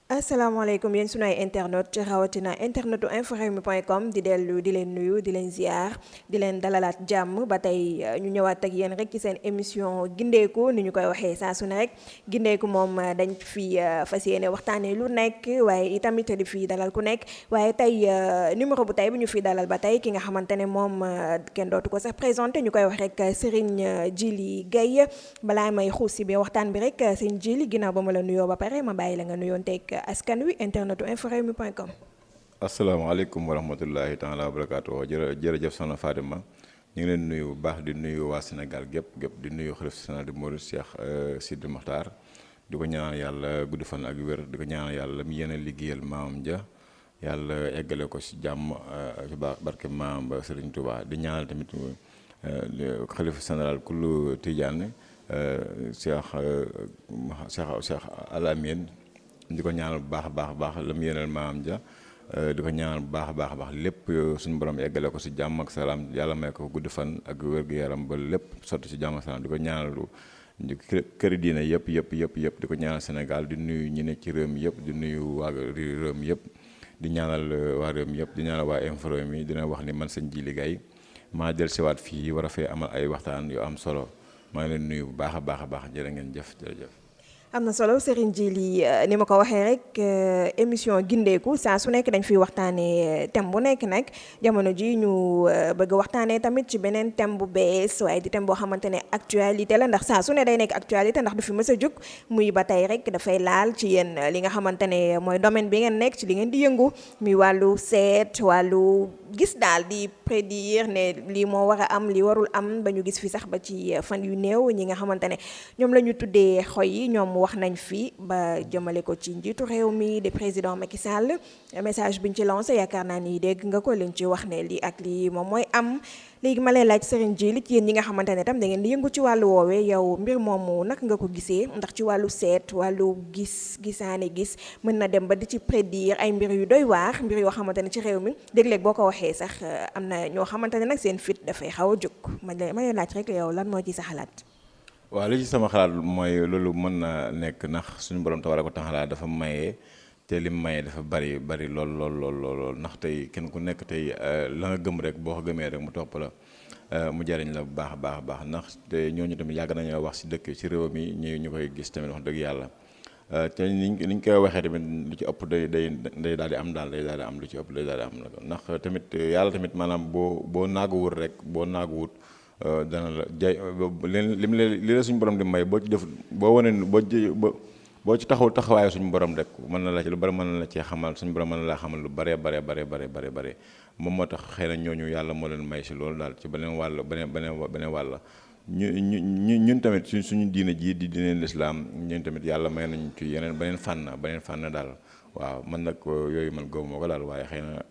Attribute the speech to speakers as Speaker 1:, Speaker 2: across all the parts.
Speaker 1: asalaamaaleykum yéen sunu ay internet rawatina internetu inforewmi.com di leen nuyu di leen ziar di leen dalalaat jàmm ba tey ñu ñëwaat ak yéen rek ci seen émission gindeeku ni ñu koy waxee saa su ne rek gindeeku moom dañ fi fas yéene waxtaanee lu nekk waaye itamit di fi dalal ku nekk waaye tey numéro bu tey bu ñu fi dalal ba tey ki nga xamante ne moom kenn dootu ko sax présenté ñu koy wax rek Serigne Djily Gaye balaa may xuus si bi waxtaan bi rek Serigne Djily ginnaaw ba ma la nuyoo ba pare ma bàyyi la nga nuyoon teg askan wi internetu inforewmi.com.
Speaker 2: asalaamaaleykum wa rahmatullahi taala wa barakaatu jërëjëf soxna Fadima ñu ngi leen nuyu bu baax di nuyu waa Sénégal gépp di nuyu xalifa général des mourides Cheikh Sidi Mokhtar di ko ñaanal yàlla gudd fan ak wér di ko ñaanal yàlla mi yéen a liggéeyal maamam ja yàlla eggale ko si jàmm ci barke maam ba Serigne Touba di ñaanal tamit xalifa général kullu Tidiane Cheikh Alamine di ko ñaanal bu baax a baax la mu yéenal maam ja di ko ñaanal bu baax a baax lépp suñu borom eggale ko si jàmm ak salaam yàlla may ko gudd fan ak wér-gu-yaram ba lépp sotti si jàmm ak salaam di ko ñaanal këri diina yëpp di ko ñaanal Sénégal di nuyu ñi ne ci réew mi yëpp di nuyu waa réew mi yëpp di ñaanal waa réew mi yëpp di ñaanal waa Inforewmi dina wax ni man sëñ Djily Gaye maa del siwaat fii war a fee amal ay waxtaan yu am solo maa ngi leen nuyu bu baax a baax jërë ngeen jëf jërëjëf.
Speaker 1: am na solo Serigne Djily ni ma ko waxee rek émission gindeeku saa su nekk dañ fiy waxtaanee thème bu nekk nag jamono ji ñu bëgg waxtaanee tamit ci beneen thème bu bees waaye di thème boo xamante ne actualité la ndax saa su ne day nekk actualité ndax du fi mës a jóg muy ba tey rek dafay laal ci yéen li nga xamante ne mooy domaine bi ngeen nekk ci li ngeen di yëngu muy wàllu seet wàllu gis daal di prédire ne lii moo war a am li warul am ba ñu gis fi sax ba ci fan yu néew ñi nga xamante ne ñoom la ñu tuddee xoy yi ñoom wax nañ fi ba jëmale ko ci njiitu réew mi di président Macky Sall message biñ ci lancé yaakaar naa ni dégg nga ko liñ ci wax ne lii ak lii moom mooy am léegi ma lay laaj Serigne Djily ci yéen ñi nga xamante ne tam da ngeen di yëngu ci wàllu woowee yow mbir moomu naka nga ko gisee ndax ci wàllu seet wàllu gisaane gis mën na dem ba di ci prédire ay mbir yu doy waar mbir yoo xamante ne ci réew mi dégg-léeg boo ko waxee sax am na ñoo xamante ne nag seen fit dafay xaw a jóg ma lay laaj rek yow lan moo ci sa xalaat.
Speaker 2: waaw li ci sama xalaat mooy loolu mën na nekk ndax suñu borom tabaaraka wa taala dafa maye te lim maye dafa bari lool ndax tey kenn ku nekk tey la nga gëm rek boo ko gëmee rek mu topp la mu jariñ la bu baax a baax ndax te ñooñu tamit yàgg nañoo wax ci dëkk ci réew mi ñu koy gis tamit wax dëgg yàlla te niñ koy waxee tamit lu ci ëpp day daal di am daal day daal di am lu ci ëpp day daal di am ndax tamit yàlla tamit maanaam boo naaguwut rek boo naaguwut dana la jay li la suñu borom di may boo ci def boo wane boo ci taxawaayu suñu borom rek mën na la ci lu bari mën na la cee xamal suñu borom mën na laa xamal lu bare moom moo tax xëy na ñooñu yàlla moo leen may si loolu daal ci beneen wàll ñun tamit suñu diina ji di diine lislaam ñun tamit yàlla may nañu ci beneen fànn daal waaw man nag yooyu man gëw moo ko daal waaye xëy na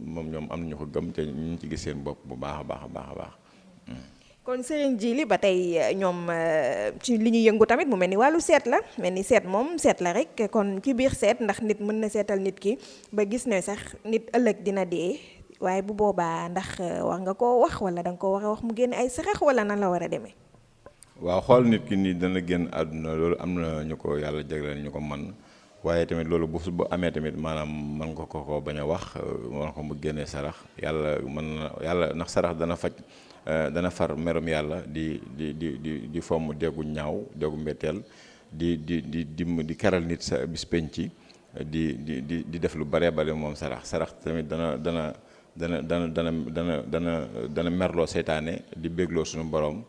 Speaker 2: moom ñoom am nañu ko gëm te ñu ci gis seen bopp bu baax a baax.
Speaker 1: kon Serigne Djily ba tey ñoom ci li ñuy yëngu tamit mu mel ni wàllu seet la mel ni seet moom seet la rek kon ci biir seet ndax nit mën na seetal nit ki ba gis ne sax nit ëllëg dina dee waaye bu boobaa ndax war nga koo wax wala da nga ko war a wax mu génn ay sarax wala nan la war a demee.
Speaker 2: waaw xool nit ki nii dana génn àdduna loolu am na ñu ko yàlla jagleel ñu ko man waaye tamit loolu bu amee tamit maanaam mën nga ko bañ a wax mën ko mu génnee sarax yàlla ndax sarax dana far merum yàlla di fomm déggu ñaaw déggu mbetteel di keral nit sa bis penc di def lu bare moom sarax tamit dana merloo seytaane di bégloo suñu borom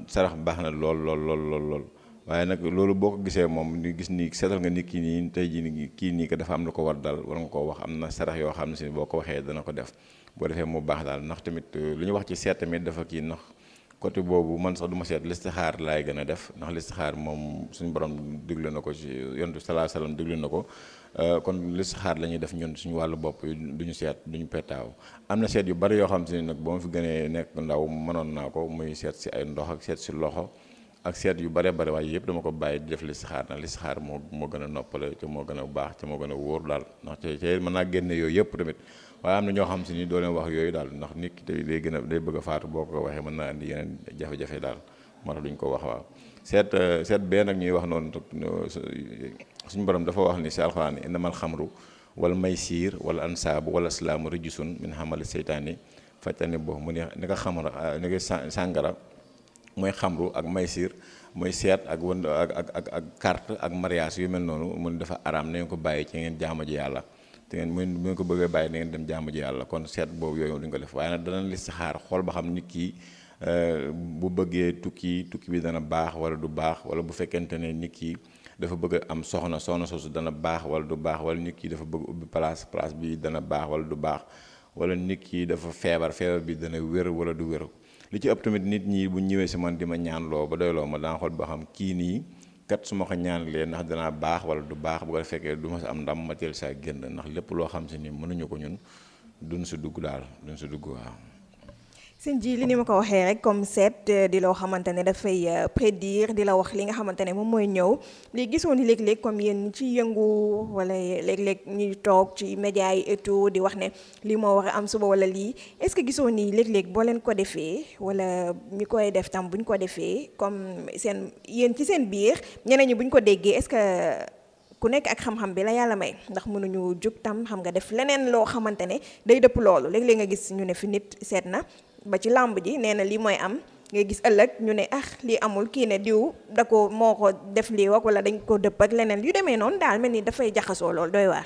Speaker 2: sarax baax na lool waaye nag loolu boo ko gisee moom ni gis ni seetal nga nit ki nii tey jii ni kii nii ko dafa am lu ko war dal war nga koo wax am na sarax yoo xam ne si boo ko waxee dana ko def boo defee mu baax daal ndax tamit lu ñu wax ci seet tamit dafa kii ndax côté boobu man sax du ma seet listixaar laay gën a def ndax listixaar moom suñu borom digle na ko ci yontu salaa salaam digle na ko kon listixaar la ñuy def ñun suñu wàllu bopp duñu seet duñu petaaw am na seet yu bari yoo xam si nag boo ma fi gënee nekk ndaw mënoon naa ko muy seet si ay ndox ak seet si loxo ak seet yu bare waaye yëpp dama ko bàyyi di def listixaar ndax listixaar moo gën a noppale te moo gën a baax te moo gën a wóor daal ndax te mën naa génne yooyu yëpp tamit waaye am na ñoo xam si ni doo leen wax yooyu daal ndax nit ki day bëgg a faatu boo ko waxee mën naa indi yeneen jafe-jafe daal moo tax duñ ko wax waaw seet bee nag ñuy wax noonu suñu borom dafa wax ni si alxuraan innamal xamru wala maysiir wala ansaabu wala aslaamu rijsun min xamali seytaani fajtanibuuhu mu ne ni ko xamra ni ko sàngara mooy xamru ak maysiir mooy seet ak wënd ak carte ak mariage yu mel noonu mu ne dafa araam na ngeen ko bàyyi ci ngeen jaamu ji yàlla te ngeen mu ngeen ko bëggee bàyyi na ngeen dem jaamu ji yàlla kon seet boobu yooyu duñ ko def waaye nag danañ listixaar xool ba xam nit ki bu bëggee tukki bi dana baax wala du baax wala bu fekkente ne nit ki dafa bëgg am soxna soosu dana baax wala du baax wala nit ki dafa bëgg ubbi place bi dana baax wala du baax wala nit ki dafa feebar bi dana wér wala du wér li ci ëpp tamit nit ñi bu ñëwee si man di ma ñaanloo ba doyloo ma dana xool ba xam kii nii kat su ma ko ñaanalee ndax danaa baax wala du baax bu ko fekkee du ma si am ndam ma teel saa génn ndax lépp loo xam si ni mënuñu ko ñun duñ si dugg waaw.
Speaker 1: sëñ ji li ni ma ko waxee rek comme seet di loo xamante ne dafay prédire di la wax li nga xamante ne moom mooy ñëw léegi gisoo ni léeg-léeg comme yéen ci yëngu wala léeg-léeg ñuy toog ci média yi et tout di wax ne lii moo war a am suba wala lii est-ce que gisoo ni léeg-léeg boo leen ko defee wala ñi koy def tam bu ñu ko defee comme yéen ci seen biir ñeneen ñi bu ñu ko déggee est-ce que ku nekk ak xam-xam bi la yàlla may ndax mënuñu jug tam xam nga def leneen loo xamante ne day dëpp loolu léeg-léeg nga gis ñu ne fi nit seet na ba ci làmb ji nee na lii mooy am ngay gis ëllëg ñu ne lii amul kii ne diw da ko moo ko def lii wax wala dañ ko dëpp ak leneen yu demee noonu daal mel ni dafay jaxasoo loolu doy waar.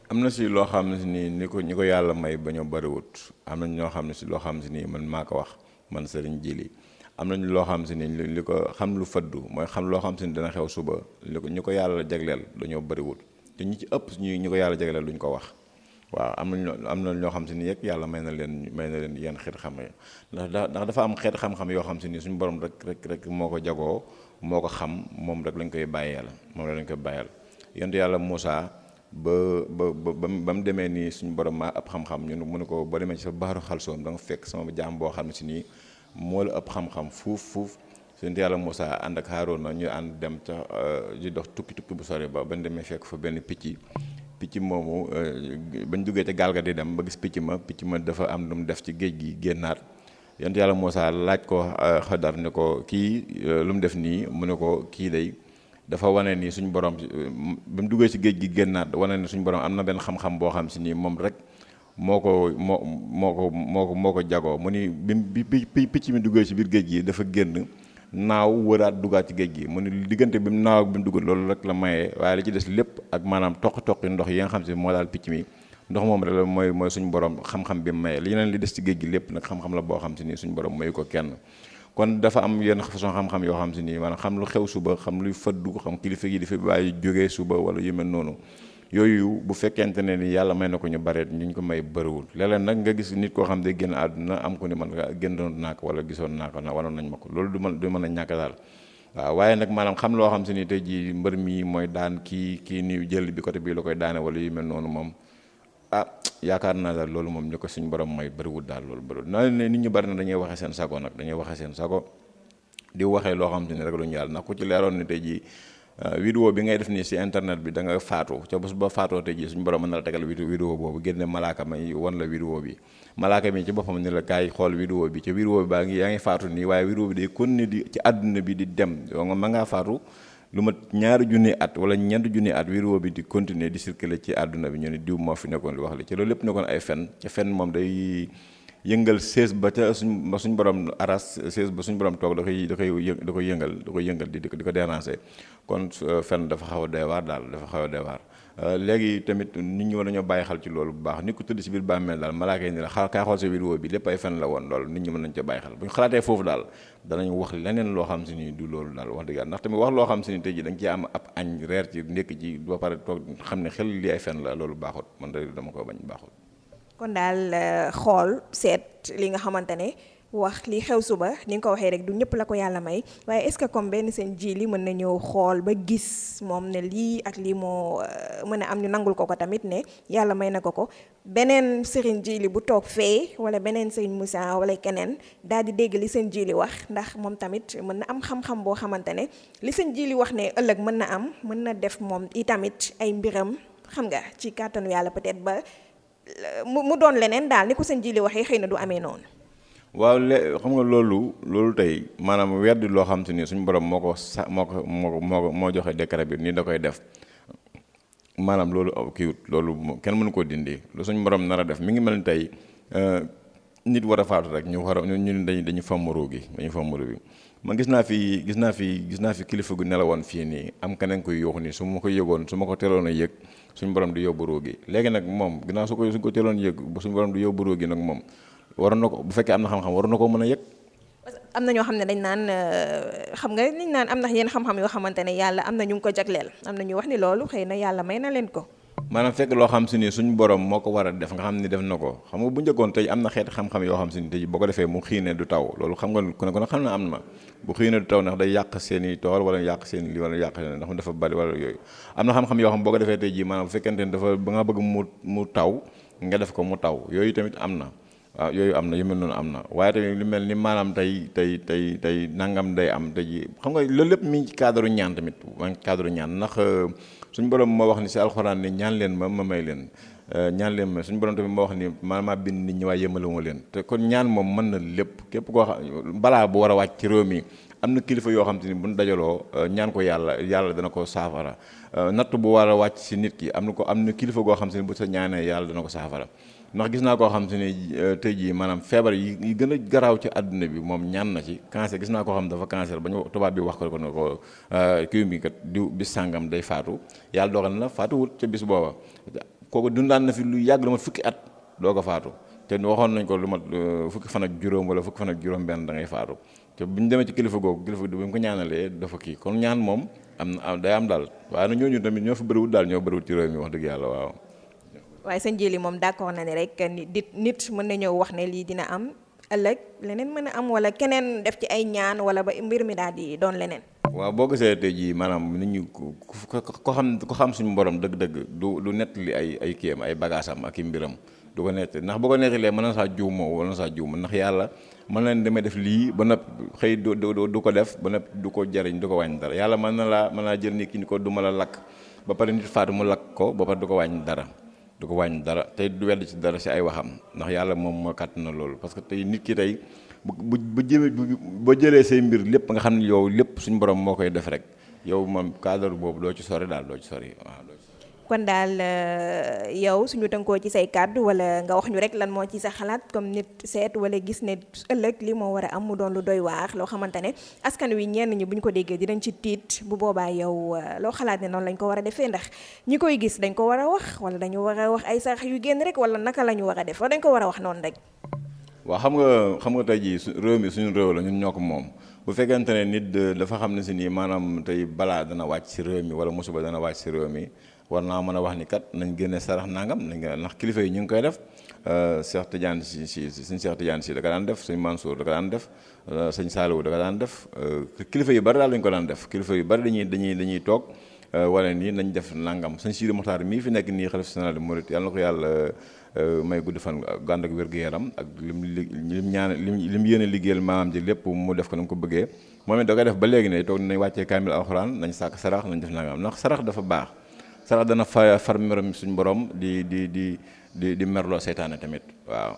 Speaker 2: am na si loo xam ne si nii ñi ko yàlla may ba ñoo bariwut am nañ ñoo xam ne si loo xam si nii man maa ko wax man Serigne Djily am nañ loo xam si ni li ko xam lu fëddu mooy xam loo xam si ni dana xew suba ñi ko yàlla jagleel dañoo bariwut te ñi ci ëpp ñi ko yàlla jagleel duñ ko wax. waaw am na ñoo xam si ni yëpp yàlla may na leen yenn xeet xam ndax dafa am xeet xam-xam yoo xam si ni suñu borom rek moo ko jagoo moo ko xam moom rek lañ koy bàyyeel yonent yàlla Moussa ba mu demee nii suñu borom maa ëpp xam-xam ñun mu ne ko boo demee ci sa baaru xalsoom da nga fekk sama jaam boo xam ne si nii moo la ëpp xam-xam fuuf yonent yàlla Moussa ànd ak Haaruna ñu ànd dem ca di dox tukki bu sori ba bañ demee fekk fa benn picc moomu bañ duggee ca gaal ga di dem ba gis picc ma dafa am lu mu def ci géej gi génnaat yonent yàlla Moussa laaj ko Xadar ne ko kii lu mu def nii mu ne ko kii day dafa wane ni suñu borom ba mu duggee ci géej gi génnaat wane ni suñu borom am na benn xam-xam boo xam si nii moom rek moo ko jagoo mu ni bi picc mi duggee ci biir géej gi dafa génn naaw wëraat duggaat ci géej gi mu ne diggante bi mu naaw ak bi mu dugg loolu rek la mayee waaye li ci des lépp ak maanaam toqi ndox yi nga xam si moo daal picc mi ndox moom rek la mooy suñu borom xam-xam bi mu mayee li yeneen li des ci géej gi lépp nag xam-xam la boo xam si nii suñu borom mayu ko kenn kon dafa am yenn façon xam-xam yoo xam si nii maanaam xam lu xew suba xam luy fëddu xam kilifa yi dafa bàyyi jógee suba wala yu mel noonu yooyu bu fekkente ne ni yàlla may na ko ñu bareet ñu ko may bëriwul léeg-léeg nag nga gis nit koo xam ne génn àdduna am ko ni man nga génnoon naa ko wala gisoon naa ko wanoon nañ ma ko loolu du mën a ñàkk daal waaw waaye nag maanaam xam loo xam si ni tey jii mbër mi mooy daan kii nii jël bi côté bii la koy daane wala yu mel noonu moom yaakaar naa daal loolu moom ñu ko suñu borom may bëriwul daal loolu bëriwul naa ne nit ñu bari na dañuy waxee seen sago nag dañuy waxee seen sago di waxee loo xam si ni rek lu ñu yàlla ndax ku ci leeroon ni tey jii vidéo bi ngay def nii si internet bi da nga faatu ca bés ba faatoo tey jii suñu borom mën na la tegal vidéo boobu génne malaaka may wan la vidéo bi malaaka mi ci boppam ni la kaay xool vidéo bi ca vidéo bi yaa ngi faatu nii waaye vidéo bi day continuer di ci àdduna bi di dem yow nga ma ngaa faatu lu mat 2 junni at wala 4 junni at vidéo bi di continuer di circuler ci àdduna bi ñu ne diw moo fi nekkoon li wax li ci loolu lépp nekkoon ay fen ca fen moom day yëngal sées ba ca suñ borom aras sées ba suñ borom toog da koy yëngal di ko déranger kon fen dafa xaw a doy waar daal léegi tamit nit ñi war nañoo bàyyi xel ci loolu bu baax nit ko tëdd si biir bàmmeel daal malaaka yi ni la kaay xool sa vidéo bi lépp ay fen la woon loolu nit ñi mën nañ ca bàyyi xel bu ñu xalaatee foofu daal danañ wax leneen loo xam si ni du loolu daal wax dëgg ndax tamit wax loo xam si ni tey ji da nga ci am ab añ reer ci ndékk ci ba pare toog xam ne xel li ay fen la loolu baaxut man de dama ko bañ baaxut
Speaker 1: kon daal xool seet li nga xamante ne wax li xew suba ni nga ko waxee rek du ñëpp la ko yàlla may waaye est-ce que comme benn seen ji li mën na ñëw xool ba gis moom ne lii ak lii moo mën a am ñu nangul ko tamit ne yàlla may na ko beneen sëriñ ji li bu toog fee wala beneen sëriñ Moussa wala keneen daal di dégg li seen ji li wax ndax moom tamit mën na am xam-xam boo xamante ne li seen ji li wax ne ëllëg mën na am mën na def moom itamit ay mbiram xam nga ci kàttanu yàlla peut-être ba mu doon leneen daal ni ko seen ji li waxee xëy na du amee noonu.
Speaker 2: waaw xam nga loolu tey maanaam weddi loo xam te ni suñu borom moo joxe décret bi nii da koy def maanaam loolu kiiwut loolu kenn mënu koo dindi lu suñu borom nar a def mi ngi mel ni tey nit war a faatu rek ñu dañu fomm ruu gi man gis naa fi kilifa gu nelawoon fii nii am keneen koy yuuxu nii su ma ko yëgoon su ma ko teeloon a yëg suñu borom di yóbbu ruu gi léegi nag moom ginnaaw suñ ko teeloon yëg suñu borom di yóbbu ruu gi nag moom waroon na ko bu fekkee am na xam-xam waroon na ko mën a yëg.
Speaker 1: am na ñoo xam ne dañ naan xam nga liñ naan am na yenn xam-xam yoo xamante ne yàlla am na ñu ngi ko jagleel am na ñu wax ni loolu xëy na yàlla may na leen ko.
Speaker 2: maanaam fekk loo xam si ni suñu borom moo ko war a def nga xam ni def na ko xam nga bu njëkkoon tey am na xeeti xam-xam yoo xam si ni tey boo ko defee mu xiine du taw loolu xam nga ku ne xam na am na bu xiine du taw ndax day yàq seen i tool wala yàq seen i li wala yàq leen ndax dafa bari wala yooyu am na xam-xam yoo xam boo ko defee tey jii maanaam bu fekkente ni dafa ba nga bëgg mu taw nga def ko mu taw yooyu tamit am na waaw yooyu am na yu mel noonu am na waaye tamit lu mel ni maanaam tey nangam day am tey jii xam nga loolu lépp mi ngi ci cadre ñaan tamit maa ngi cadre ñaan ndax suñu borom moo wax ni si alxuraan ni ñaan leen ma may leen ñaan leen ma suñu borom tamit moo wax ni maa bind nit ñi waaye yëmaluma leen te kon ñaan moom mën na lépp képp koo xam balaa bu war a wàcc ci réew mi am na kilifa yoo xam te ni bu ñu dajaloo ñaan ko yàlla dana ko saafara natt bu war a wàcc si nit ki am na kilifa goo xam te ni bu sa ñaanee yàlla dana ko saafara ndax gis naa koo xam te ni tey jii maanaam feebar yi gën a garaaw ci àdduna bi moom ñaan na ci cancer gis naa koo xam dafa cancer ba ñu tubaab bi wax ko ne ko kii bi kat diw bis sàngam day faatu yàlla dogal na faatuwut ca bis booba kooku dundaan na fi lu yàgg lu mat fukki at doo ko faatu te waxoon nañ ko lu mat fukki fan ak juróom wala fukki fan ak juróom benn da ngay faatu te bu ñu demee ci kilifa bi mu ko ñaanalee dafa kii kon ñaan moom day am daal waaye nag ñooñu tamit ñoo fi bëriwul daal ñoo bëriwul ci réew mi wax dëgg yàlla waaw.
Speaker 1: waaye sëñ Jili moom d'accord na ne rek nit mën na ñëw wax ne lii dina am ëllëg leneen mën a am wala keneen def ci ay ñaan wala ba mbir mi daal di doon leneen.
Speaker 2: waaw boo gisee tey jii maanaam nit ñi ko xam suñu borom dëgg-dëgg du nettali ay kiyam ay bagaasam ak i mbiram du ko nettali ndax bu ko nettalee mën na saa juumoo wala na saa juum ndax yàlla mën na demee def lii ba nopp xëy du ko def ba nopp du ko jariñ du ko wàññi dara yàlla mën naa jël nit ki ni ko du ma la lakk ba pare nit faatu mu lakk ko ba pare du ko wàññi dara tey du wedd ci dara si ay waxam ndax yàlla moom moo kàtt na loolu parce que tey nit ki tey ba jëlee say mbir lépp nga xam ne yow lépp suñu borom moo koy def rek yow moom cadre boobu doo ci sori waaw.
Speaker 1: kon daal yow suñu tënkoo ci say kàddu wala nga wax ñu rek lan moo ci sa xalaat comme nit seet wala gis ne ëllëg li moo war a am mu doon lu doy waar loo xamante ne askan wi ñenn ñi bu ñu ko déggee dinañ ci tiit bu boobaa yow loo xalaat ne noonu lañ ko war a defee ndax ñi koy gis dañ ko war a wax wala dañu war a wax ay sarax yu génn rek wala naka la ñu war a def wala dañ ko war a wax noonu rek.
Speaker 2: waaw xam nga tey jii réew mi suñu réew la ñun ñoo ko moom bu fekkente ne nit dafa xam ne si nii maanaam tey balaa dana wàcc si réew mi wala musiba dana wàcc si réew mi war naa mën a wax ni kat nañ génne sarax nangam ndax kilifa yi ñu ngi koy def Cheikh Tidiane suñ Cheikh Tidiane si da ko daan def suñ Mansour da ko daan def sëñ Saliou da ko daan def kilifa yu bari daal lañu ko daan def kilifa yu bari dañuy toog wala nii nañ def nangam sëñ Sidi Mokhtar mii fi nekk nii xalifa général des mourides yàlla na ko yàlla may gudd fan gànd ak wér-gu-yaram ak lim yéene liggéeyal maanaam ji lépp mu def ko na mu ko bëggee moom it da koy def ba léegi ne toog nañ wàccee kaamil alxuraan nañ sàkk sarax nañ def nangam ndax sarax dafa baax sarax dana far meram suñu borom di merloo seytaane tamit waaw.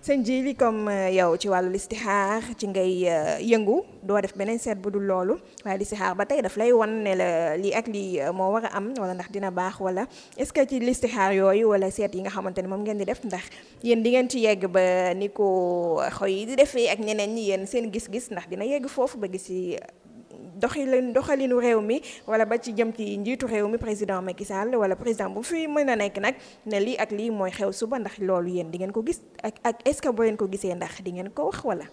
Speaker 1: sëñ Jili comme yow ci wàllu listixaar ci ngay yëngu doo def beneen seet bu dul loolu waaye listixaar ba tey daf lay wan ne la lii ak lii moo war a am wala ndax dina baax wala est-ce que ci listixaar yooyu wala seet yi nga xamante ne moom ngeen di def ndax yéen di ngeen ci yegg ba ni ko xoy yi di defee ak ñeneen ñi yéen seen gis-gis ndax dina yegg foofu ba gis ci doxalinu réew mi wala ba ci jëm ci njiitu réew mi président Macky Sall wala président bu fi mën a nekk nag ne lii ak lii mooy xew suba ndax loolu yéen di ngeen ko gis ak est-ce que boo leen ko gisee ndax di ngeen ko wax wala.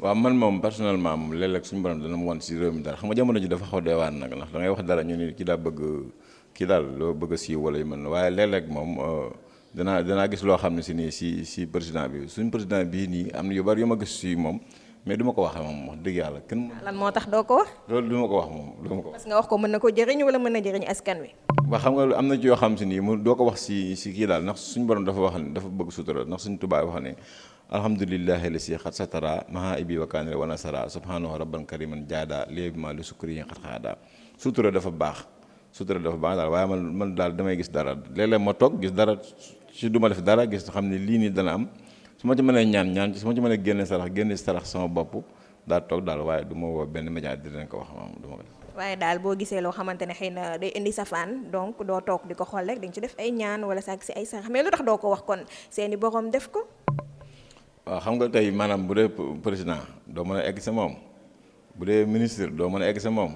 Speaker 2: waaw man moom personnellement moom léeg-léeg suñu borom dana mu won si réew mi dara xam nga jamono ji dafa xaw dee waan nag ndax da ngay wax dara ñu ni kii daal loo bëgg a siiw wala yu mel ne waaye léeg-léeg moom danaa gis loo xam ne si nii si président bi suñu président bii nii am na yu bari yu ma gis si moom. mais du ma ko wax moom wax dëgg yàlla kenn.
Speaker 1: lan moo tax doo ko wax.
Speaker 2: loolu du ma ko wax moom du ma ko wax.
Speaker 1: parce que nga wax ko mën na ko jëriñ wala mën na jëriñ askan wi.
Speaker 2: ba xam nga am na ci yoo xam si nii mu doo ko wax si kii daal ndax suñu borom dafa wax ne dafa bëgg sutura ndax suñu tubaab wax ne alhamdulillahi la si xat satara maha ibi wakaanile wana sara subhanahu rabban kariman jaada léegi ma lu sukkuri yi xat xaada sutura dafa baax daal waaye man daal damay gis dara léeg-léeg ma toog gis dara si du ma def dara gis xam ne lii nii dana am su ma ci mënee ñaan ci su ma ci mënee génne sarax sama bopp daal toog daal waaye du ma woo benn média di leen ko wax moom du ma ko def.
Speaker 1: waaye daal boo gisee loo xamante ne xëy na day indi safaan donc doo toog di ko xool rek dañ ci def ay ñaan wala sax si ay sarax mais lu tax doo ko wax kon seeni borom def ko.
Speaker 2: waaw xam nga tey maanaam bu dee président doo mën a egg sa moom bu dee ministre doo mën a egg sa moom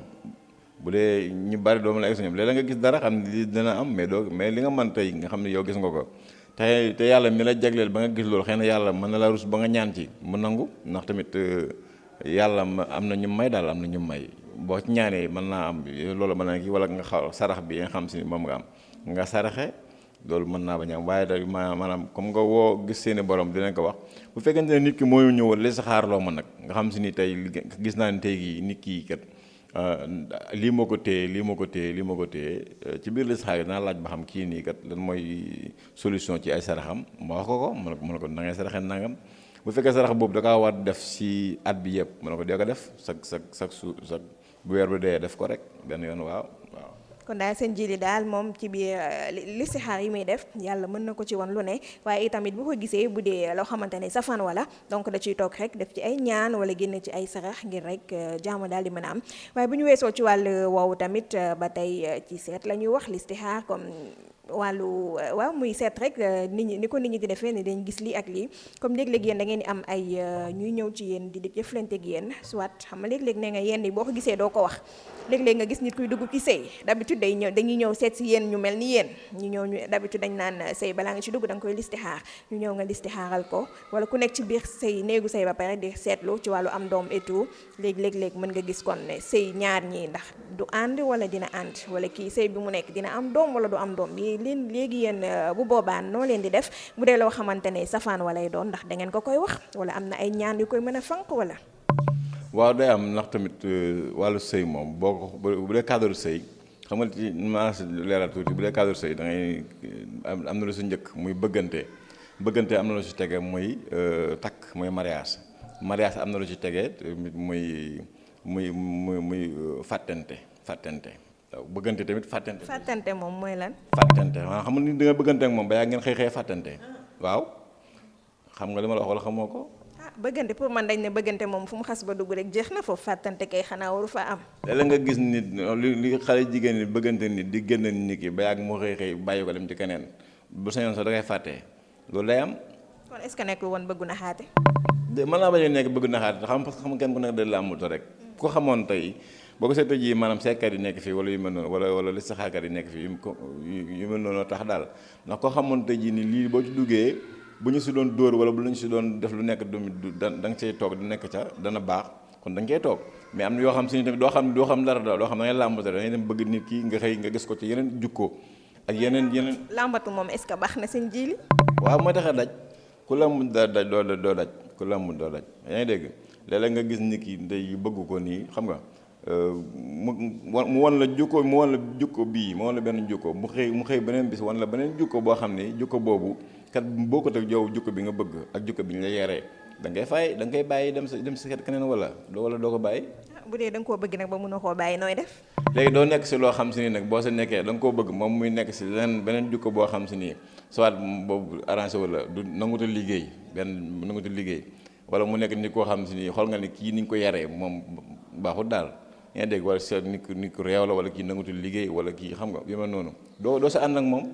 Speaker 2: bu dee ñu bari doo mën a egg sa ñoom léeg-léeg nga gis dara xam ne lii dina am mais li nga mën tey nga xam ne yow gis nga ko te yàlla mi la jagleel ba nga gis loolu xëy na yàlla mën na la rus ba nga ñaan ci mu nangu ndax tamit yàlla am na ñu may daal am na ñu may boo ci ñaanee mën naa am loolu mën na kii wala nga xaw sarax bi nga xam si moom nga am nga saraxe loolu mën naa bañ a am waaye da maanaam comme nga woo gis seeni borom dinañ ko wax bu fekkente ne nit ki moo ñëwal li saxaar loo ma nag nga xam si ni tey gis naa ne tey gi nit kii kat lii moo ko téye ci biir li saxaar yi dinaa laaj ba xam kii nii kat lan mooy solution ci ay saraxam ma wax ko mu ne ko da ngay saraxe nangam bu fekkee sarax boobu da kaa war def si at bi yëpp mu ne ko dee ko def sa bu weer bi dee def ko rek benn yoon waaw.
Speaker 1: kon daal seen jili daal moom ci biir listixaar yi muy def yàlla mën na ko ci wan lu ne waaye itamit bu ko gisee bu dee loo xamante ne safaan wala donc da ciy toog rek def ci ay ñaan wala génn ci ay sarax ngir rek jàmm daal di mën a am waaye bu ñu weesoo ci wàll woowu tamit ba tey ci seet la ñuy wax listixaar comme wàllu waaw muy seet rek nit ñi ni ko nit ñi di defee ni dañ gis lii ak lii comme léeg-léeg yéen da ngeen di am ay ñuy ñëw ci yéen di jëflante ak yéen soit xam nga léeg-léeg nee nga yéen boo ko gisee doo ko wax léeg-léeg nga gis nit kuy dugg ci sëy d'habitude dañuy ñëw seet si yéen ñu mel ni yéen ñu ñëw ñu d'habitude dañ naan sëy balaa nga ci dugg da nga koy listixaar ñu ñëw nga listixaaral ko wala ku nekk ci biir sëy néegu sëy ba pare di seetlu ci wàllu am doom et tout léeg-léeg mën nga gis kon ne sëy ñaar ñii ndax du ànd wala dina ànd wala kii sëy bi mu nekk dina am doom wala du am doom léegi yéen bu boobaa noo leen di def bu dee loo xamante ne safaan walay doon ndax da ngeen ko koy wax wala am na ay ñaan yu koy mën a fanq wala.
Speaker 2: waaw day am ndax tamit wàllu sëy moom boo ko bu dee cadre sëy xam nga ci maa leeral tuuti bu dee cadre sëy da ngay am na lu si njëkk muy bëggante am na lu si tege muy takk muy mariage am na lu si tege muy fàttante waaw bëggante tamit fàttante.
Speaker 1: fàttante moom mooy lan.
Speaker 2: fàttante maanaam xam nga ni da nga bëggante ak moom ba yaa ngeen xëy fàttante waaw xam nga li ma la wax wala xamoo ko.
Speaker 1: bëggante pour man dañ ne bëggante moom fu mu xas ba dugg rek jeex na foofu fàttante kay xanaa waru fa am.
Speaker 2: léeg-léeg nga gis nit li xale jigéen ñi bëggante nit di génn nit ki ba yàgg mu xëy bàyyi ko dem ci keneen bu sañoon sax da ngay fàtte loolu day am.
Speaker 1: kon est-ce que nekkul woon bëggu na xaate.
Speaker 2: mën naa bañ a nekk bëgg na xaate xam parce que xam kenn ku nekk da la amut rek ko xamoon tey boo ko seetee ji maanaam seetkat yi nekk fii wala yu mel noonu wala li saxaarkat yi nekk fii yu mel noonu tax daal ndax ko xamoon tey jii ni lii boo ci duggee bu ñu si doon dóor wala bu ñu si doon def lu nekk da nga cay toog di nekk ca dana baax kon da nga cay toog mais am na yoo xam si ni tamit doo xam dara doo xam da ngay làmbatu da ngay dem bëgg nit ki nga xëy nga gis ko ci yeneen jukkoo ak yeneen.
Speaker 1: làmbatu moom est-ce que baax na seen jiili.
Speaker 2: waaw mooy tax a daj ku làmb doo daj ku làmb doo daj yaa ngi dégg léeg-léeg nga gis nit ki ndey bëgg ko nii xam nga mu wan la jukko bii mu wan la benn jukko mu xëy beneen bis wan la beneen jukko boo xam ne jukko boobu kat boo ko teg yow jukko bi nga bëgg ak jukko bi ñu la yeree da ngay koy bàyyi dem si keneen wala doo ko bàyyi.
Speaker 1: bu dee da nga koo bëgg nag ba mënoo koo bàyyi nooy def.
Speaker 2: léegi doo nekk si loo xam si nii nag boo sa nekkee da nga koo bëgg moom muy nekk si beneen jukko boo xam si nii soit boobu arrangé wala du nanguta liggéey wala mu nekk nit koo xam si nii xool nga ne kii ni ñu ko yaree moom baaxul daal. yaa dégg wala sa nit ku réew la wala kii nangutul liggéey wala kii xam nga yu mel noonu doo sa ànd ak moom.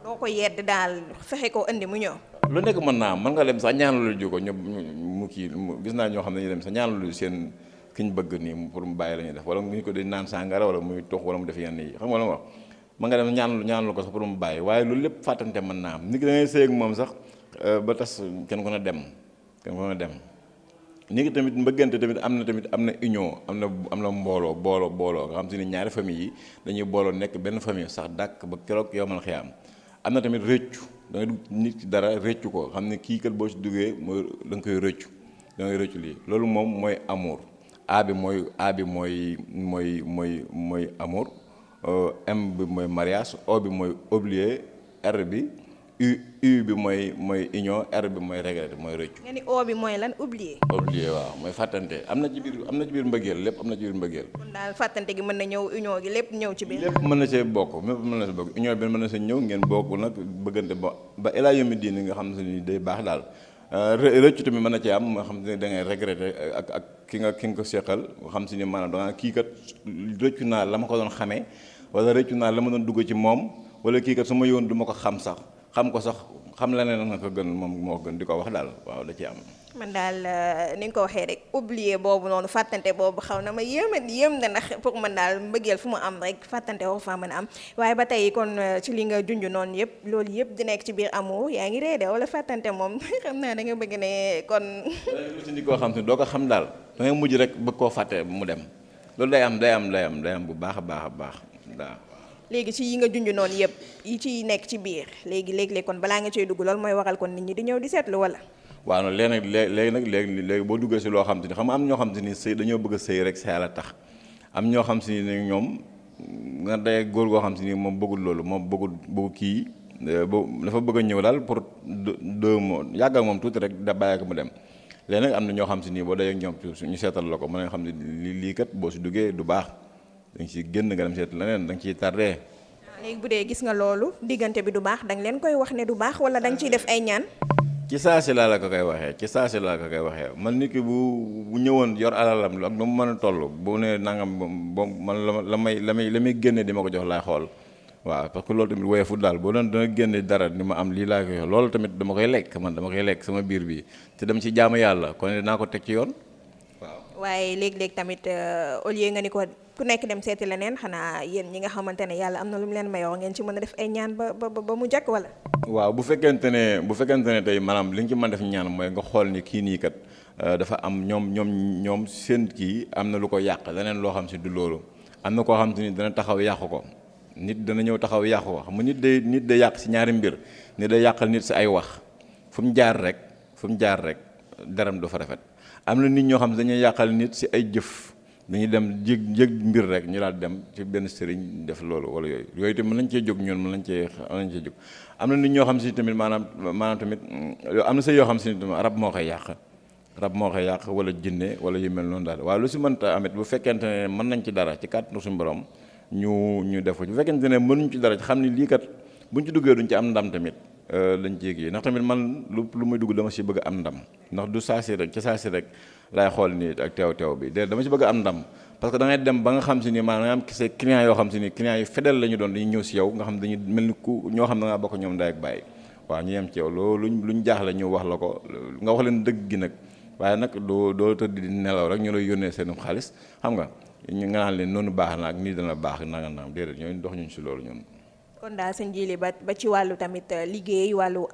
Speaker 1: doo ko yedd daal fexe koo indi mu ñëw.
Speaker 2: lu nekk mën naa mën nga dem sax ñaanal lu ko mu kii gis naa ñoo xam ne dañuy dem sax ñaanal lu seen ki ñu bëgg nii pour mu bàyyi la ñuy def wala mu ko di naan sàngara wala muy tox wala mu def yenn yi xam nga la ma wax mën nga dem ñaanal ko sax pour mu bàyyi waaye loolu lépp fàttante mën naa am nit ki da ngay sëy ak moom sax ba tas kenn ku ne dem nit ki tamit mbëggante tamit am na union am na booloo nga xam si ne ñaari famille yi dañuy booloo nekk benn famille sax dàkk ba keroog yowmal xiyaam am na tamit rëccu da ngay dugg nit ki dara rëccu ko xam ne kii kat boo si duggee mooy da nga koy rëccu lii loolu moom mooy amour A bi mooy amour M bi mooy mariage O bi mooy oublier R bi U bi mooy union R bi mooy regret mooy rëccu.
Speaker 1: nga ni O bi mooy lan oublier.
Speaker 2: oublier waaw mooy fàttante am na ci biir mbëggeel lépp am na ci biir mbëggeel.
Speaker 1: kon daal fàttante gi mën na ñëw union gi lépp ñëw ci biir.
Speaker 2: lépp mën na see bokk union bi mën na see ñëw ngeen bokk nag bëggante ba ilaa yawmi diin nga xam ne day baax daal rëccu tamit mën na ci am nga xam ne da ngay regretter ak ki nga ko seqal nga xam si ni maanaam da nga kii kat rëccu naa la ma ko doon xamee wala rëccu naa la ma doon dugg ci moom wala kii kat su ma yoon du ma ko xam sax xam ko sax xam la ne nga ko gën moom moo gën di ko wax daal waaw da ci am.
Speaker 1: man daal ni nga ko waxee rek oublier boobu noonu fàttante boobu xaw na ma yéem na ndax pour man daal mbëggeel fu mu am rek fàttante woo faa mën a am waaye ba tey kon ci li nga junj noonu yëpp loolu yëpp di nekk ci biir amour yaa ngi reede wala fàttante moom xam naa da nga bëgg ne kon.
Speaker 2: si ni koo xam si doo ko xam daal da ngay mujj rek bëgg koo fàtte mu dem loolu day am bu baax a baax waaw.
Speaker 1: léegi ci yi nga junj noonu yëpp yi ci nekk ci biir léegi kon balaa nga cey dugg loolu mooy waral kon nit ñi di ñëw di seetlu wala.
Speaker 2: waaw non léegi boo duggee si loo xam te ni xam nga am ñoo xam te ni sëy dañoo bëgg a sëy rek sa yàlla tax am ñoo xam si ni ñoom nga day góor goo xam si ni moom bëggul loolu moom bëggul kii dafa bëgg a ñëw daal pour 2 mois yàgg ak moom tuuti rek da bàyyi ko mu dem léegi nag am na ñoo xam si nii boo dee ak ñoom ñu seetal la ko mën nga xam ne lii kat boo si duggee du baax da nga ciy génn nga dem seet leneen da nga ciy tardé.
Speaker 1: léegi bu dee gis nga loolu diggante bi du baax da nga leen koy wax ne du baax wala da nga ciy def ay ñaan.
Speaker 2: ci saasi laa la ko koy waxee man nit ki bu ñëwoon yor alalam ak nu mu mën a toll bu ne nangam boobu man la may génne di ma ko jox laay xool waaw parce que loolu tamit woyefut daal boo doon dana génne dara ni ma am lii laa koy jox loolu tamit dama koy lekk sama biir bi te dem ci jaamu yàlla kon dinaa ko teg ci yoon waaw.
Speaker 1: waaye léeg-léeg tamit au lieu nga ni ko ku nekk dem seeti leneen xanaa yéen ñi nga xamante ne yàlla am na lu mu leen mayoo ngeen ci mën a def ay ñaan ba mu jàkk wala.
Speaker 2: waaw bu fekkente ne tey maanaam li nga ci mën def ñaan mooy nga xool ni kii nii kat dafa am ñoom seen kii am na lu ko yàq leneen loo xam si du loolu am na koo xam si ni dana taxaw yàqu ko nit dana ñëw taxaw yàqu ko xam nga nit day yàq si ñaari mbir nit day yàqal nit si ay wax fu mu jaar rek daram du fa rafet am na nit ñoo xam ne dañuy yàqal nit si ay jëf dañuy dem jég mbir rek ñu daal dem ci benn sëriñ def loolu wala yooyu tamit mën nañ cee jóg ñun mën nañ cee jóg am na nit ñoo xam si tamit maanaam tamit am na sëy yoo xam si tamit rab moo koy yàq wala jinne wala yu mel noonu daal waaye lu si mënta amit bu fekkente ne mën nañ ci dara ci kàttanu suñu borom ñu def ko bu fekkente ne mënuñ ci dara ci xam ni lii kat buñ ci duggee duñ ci am ndam tamit lañ ci yëg ndax tamit man lu muy dugg dama si bëgg am ndam ndax du saasi rek ci saasi rek laay xool nii ak teew bi de dama si bëgg am ndam parce que da ngay dem ba nga xam si ni maanaam nga am say clients yoo xam si ni clients yu fidèle la ñu doon dañuy ñëw si yow nga xam dañuy mel ni ku ñoo xam ne da ngaa bokk ñoom ndey ak bàyyi waaw ñu yem ci yow loolu luñ jaaxle ñu wax la ko nga wax leen dëgg gi nag waaye nag doo tëdd di nelaw rek ñu lay yónnee seen xaalis xam nga nga naan leen noonu baax na ak nii dana baax nanga naam déedéet ñooñu dox ñu si loolu ñun.
Speaker 1: kon daal sëñ Djily ba ci wàllu tamit liggéey wàllu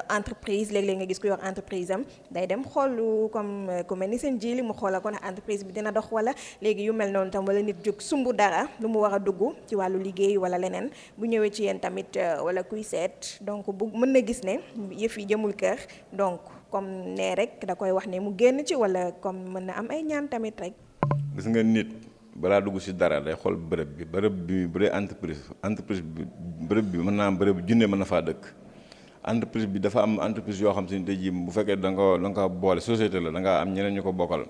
Speaker 1: entreprise léeg-léeg nga gis ku yor entreprise am day dem xool comme ku mel ni sëñ Djily mu xoola kon entreprise bi dina dox wala léegi yu mel noonu tam wala nit jóg sumbu dara lu mu war a dugg ci wàllu liggéey wala leneen bu ñëwee ci yéen tamit wala kuy seet donc bu mën na gis ne yëf yi jëmul kër donc comme ne rek da koy wax ne mu génn ci wala comme mën na am ay ñaan tamit rek.
Speaker 2: gis nga nit balaa dugg si dara day xool bërëb bi bu dee entreprise bi bërëb bi mën naa am bërëb junne mën na faa dëkk entreprise bi dafa am entreprise yoo xam si ne tey jii bu fekkee da nga ko boole société la da nga am ñeneen ñu ko bokkal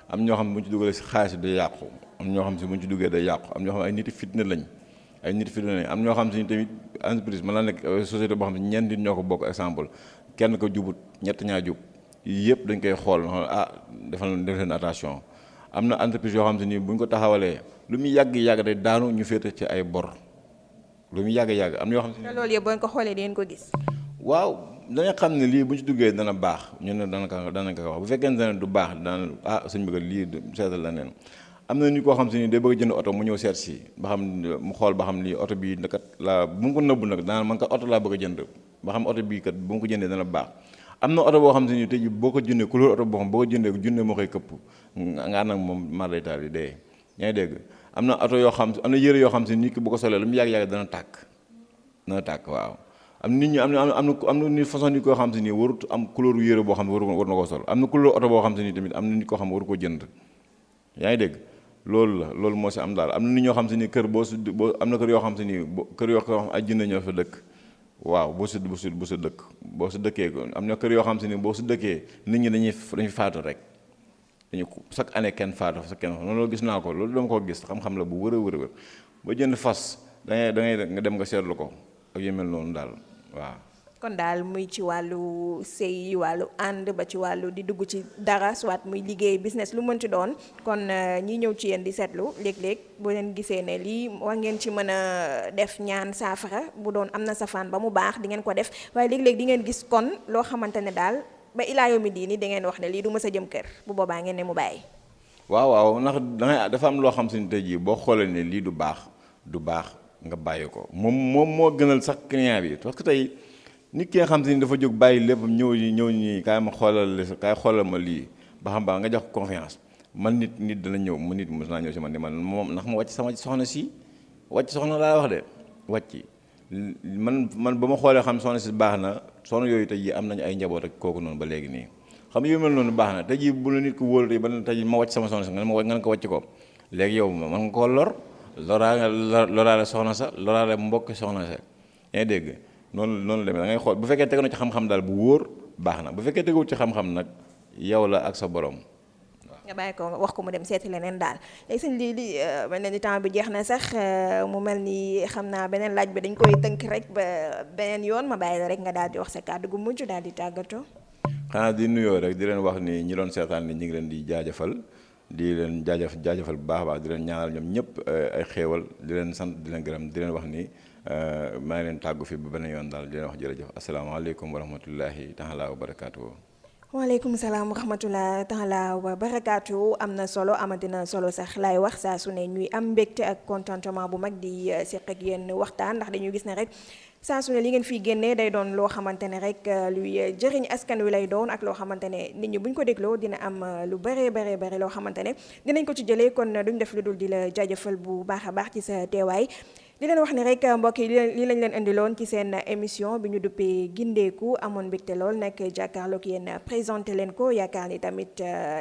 Speaker 2: am ñoo xam ne bu ñu ci dugalee si xaalis day yàqu am ñoo xam si bu ñu ci duggee day yàqu am ñoo xam ne ay nit fitna lañ am ñoo xam si ni tamit entreprise mën naa nekk société boo xam ne ñeent nit ñoo ko bokk exemple kenn ko jubut ñett ñaa jub yëpp dañ koy xool def leen attention am na entreprise yoo xam te ni bu ñu ko taxawalee lu muy yàgg day daanu ñu féete ci ay bor lu muy yàgg am na yoo xam te
Speaker 1: loolu yëpp boo ko xoolee dangeen ko gis.
Speaker 2: waaw dañuy xam ne lii bu ñu ci duggee dana baax ñu ne dana ko wax bu fekkente ne du baax dana suñ bëgg lii seetal la neen am na nit koo xam te ni day bëgg jënd oto mu ñëw seet si ba xam mu xool ba xam lii oto bii kat laa bu mu ko nëbbu nag dana man kat oto laa bëgg a jënd ba xam oto bii kat bu mu ko jëndee dana baax am na oto boo xam te ni tey jii boo ko jëndee couleur oto boo xam boo ko jëndee junne moo koy këpp nga ànd ak moom mardaytaal bi dee yaa ngi dégg am na oto yoo xam am na yëre yoo xam si nit ki bu ko solee lu mu yàgg dana tàkk waaw am nit ñi am na nit façon nit koo xam si ni warut am couleur yëre boo xam ne war na koo sol am na couleur oto boo xam si ni tamit am na nit koo xam ne waru koo jënd yaa ngi dégg loolu moo si am daal am na nit ñoo xam si ni kër boo am na kër yoo xam si ni kër yoo xam ay jinne ñoo fa dëkk waaw boo si dëkkee am na kër yoo xam si ni boo si dëkkee nit ñi dañuy faatu rek chaque année kenn faatu fa kenn loolu gis naa ko loolu dama ko gis xam-xam la bu wër ba jënd fas da ngay nga dem nga seetlu ko ak yu mel noonu daal waaw.
Speaker 1: kon daal muy ci wàllu sëy wàllu ànd ba ci wàllu di dugg ci dara soit muy liggéey business lu mën ci doon kon ñi ñëw ci yéen di seetlu léeg-léeg boo leen gisee ne lii war ngeen ci mën a def ñaan saafara bu doon am na safaan ba mu baax di ngeen ko def waaye léeg-léeg di ngeen gis kon loo xamante ne daal ba ilaa yomi diini da ngeen wax ne lii du mës a jëm kër bu boobaa ngeen ne mu bàyyi.
Speaker 2: waaw ndax dangay dafa am loo xam si ne tey jii boo xoolee ne lii du baax nga bàyyi ko moom moo gënal sax client bi parce que tey nit ki nga xam si ni dafa jóg bàyyi lépp ñëw ñi kaay xoolal ma lii ba xam baa nga jox ko confiance man nit dana ñëw nit mos naa ñëw si man ni man moom ndax ma wàcc sama soxna si wàcc soxna laa wax de wàcc man ba ma xoolee xam soxna si baax na soxna yooyu tey jii am nañu ay njaboot ak kooku noonu ba léegi nii xam yu mel noonu baax na tey jii bu la nit ko wóolu ba tey jii ma wàcc sama soxna si nga ko wàcc ko léegi yow man nga koo loraale soxna sa loraale mbokk soxna sa yaa ngi dégg noonu demee da ngay xool bu fekkee tegu na ci xam-xam daal bu wóor baax na bu fekkee teguwul ci xam-xam nag yow la ak sa borom.
Speaker 1: nga bàyyi ko wax ko mu dem seeti leneen daal léegi sëñ li mel na ni temps bi jeex na sax mu mel ni xam naa beneen laaj bi dañ koy tënk rek ba beneen yoon ma bàyyi la rek nga daal di wax sa kàddu gu mujj daal di tàggatoo.
Speaker 2: xanaa di nuyoo rek di leen wax ni ñi doon seetaan ni ñu ngi leen di jaajëfal di leen jaajëfal bu baax a baax di leen ñaanal ñoom ñëpp ay xéewal di leen sant di leen gërëm di leen wax ni maa ngi leen tàggu fi ba beneen yoon daal di leen wax jërëjëf asalaamaaleykum wa rahmatullahi taala wa barakaatu.
Speaker 1: waaleykum salaam wa rahmatulah taala wa barakaatu am na solo amatina solo sax laay wax saa su ne ñuy am mbégte ak contentement bu mag di seq ak yéen waxtaan ndax dañuy gis ne rek saa su ne li ngeen fii génnee day doon loo xamante ne rek luy jëriñ askan wi lay doon ak loo xamante ne nit ñi buñ ko dégloo dina am lu bare loo xamante ne dinañ ko ci jëlee kon duñ def lu dul di la jaajëfal bu baax a baax ci sa teewaay. di leen wax ne rek mbokk yi lii lañ leen indiloon ci seen émission bi ñu duppee gindeeku amoon mbégte lool nekk jàkkaarloog yéen présenté leen ko yaakaar ni tamit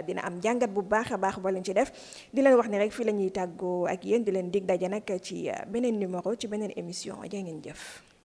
Speaker 1: dina am jàngat bu baax a baax ba leen ci def di leen wax ne rek fii la ñuy tàggoo ak yéen di leen dig daje nag ci beneen numéro ci beneen émission jaa ngeen jëf.